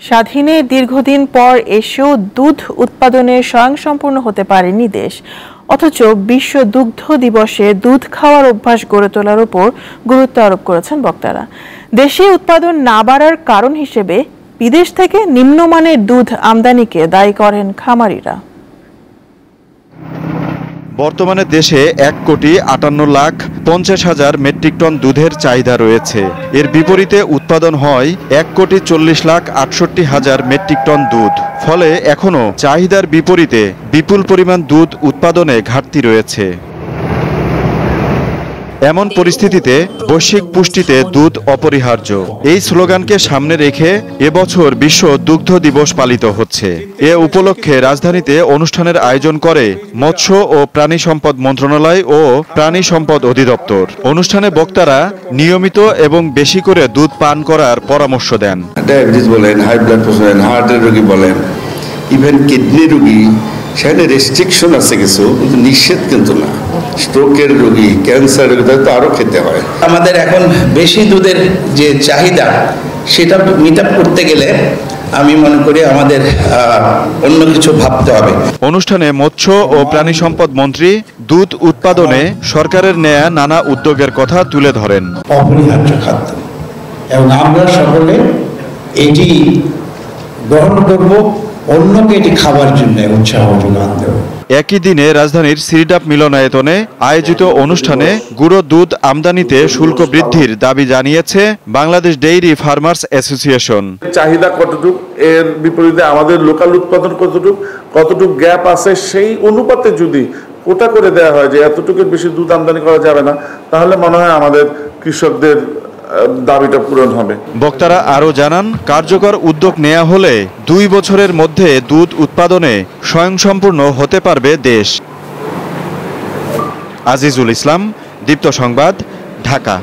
স্বাধীনের দীর্ঘদিন পর এসেও দুধ উৎপাদনে স্বয়ংসম্পূর্ণ হতে পারেনি দেশ। অথচ বিশ্ব দুগ্ধ দিবসে দুধ খাওয়ার অভ্যাস গড়ে তোলার উপর গুরুত্ব আরোপ করেছেন বক্তারা। দেশে উৎপাদন না বাড়ার কারণ হিসেবে বিদেশ থেকে নিম্নমানের দুধ আমদানিকে দায়ী করেন খামারিরা। বর্তমানে দেশে 1,58,50,000 মেট্রিক টন দুধের চাহিদা রয়েছে। এর বিপরীতে উৎপাদন হয় 1,40,68,000 মেট্রিক টন দুধ। ফলে এখনও চাহিদার বিপরীতে বিপুল পরিমাণ দুধ উৎপাদনে ঘাটতি রয়েছে। এমন পরিস্থিতিতে বৈশ্বিক পুষ্টিতে দুধ অপরিহার্য, এই স্লোগানকে সামনে রেখে এবছর বিশ্ব দুগ্ধ দিবস পালিত হচ্ছে। এ উপলক্ষে রাজধানীতে অনুষ্ঠানের আয়োজন করে মৎস্য ও প্রাণী সম্পদ মন্ত্রণালয় ও প্রাণী সম্পদ অধিদপ্তর। অনুষ্ঠানে বক্তারা নিয়মিত এবং বেশি করে দুধ পান করার পরামর্শ দেন। ডায়াবেটিস বলেন, হাই ব্লাড প্রেসার বলেন, হার্টের রোগী বলেন, ইভেন কিডনি রোগী, সেখানে রেস্ট্রিকশন আছে কিছু, কিন্তু নিষেধ কিন্তু না। স্ট্রোকের রোগী, ক্যান্সার রোগী তো আরও খেতে হয়। আমাদের এখন বেশি দুধের যে চাহিদা সেটা মিট আপ করতে গেলে আমি মনে করি আমাদের অন্য কিছু ভাবতে হবে। অনুষ্ঠানে মৎস্য ও প্রাণী সম্পদ মন্ত্রী দুধ উৎপাদনে সরকারের নেয়া নানা উদ্যোগের কথা তুলে ধরেন। অপরিহার্য খাদ্য এবং আমরা সকলে এটি গ্রহণ করব, অন্যকে এটি খাওয়ার জন্য উৎসাহ যোগান দেব। একই দিনে রাজধানীর সিরিডাপ মিলনায়তনে আয়োজিত অনুষ্ঠানে গুঁড়ো দুধ আমদানিতে শুল্ক বৃদ্ধির দাবি জানিয়েছে বাংলাদেশ ডেইরি ফার্মার্স অ্যাসোসিয়েশন। চাহিদা কতটুকু, এর বিপরীতে আমাদের লোকাল উৎপাদন কতটুকু গ্যাপ আছে, সেই অনুপাতে যদি কোটা করে দেওয়া হয় যে এতটুকুর বেশি দুধ আমদানি করা যাবে না, তাহলে মনে হয় আমাদের কৃষকদের দাবিটা পূরণ হবে। বক্তারা আরও জানান, কার্যকর উদ্যোগ নেওয়া হলে 2 বছরের মধ্যে দুধ উৎপাদনে স্বয়ংসম্পূর্ণ হতে পারবে দেশ। আজিজুল ইসলাম, দীপ্ত সংবাদ, ঢাকা।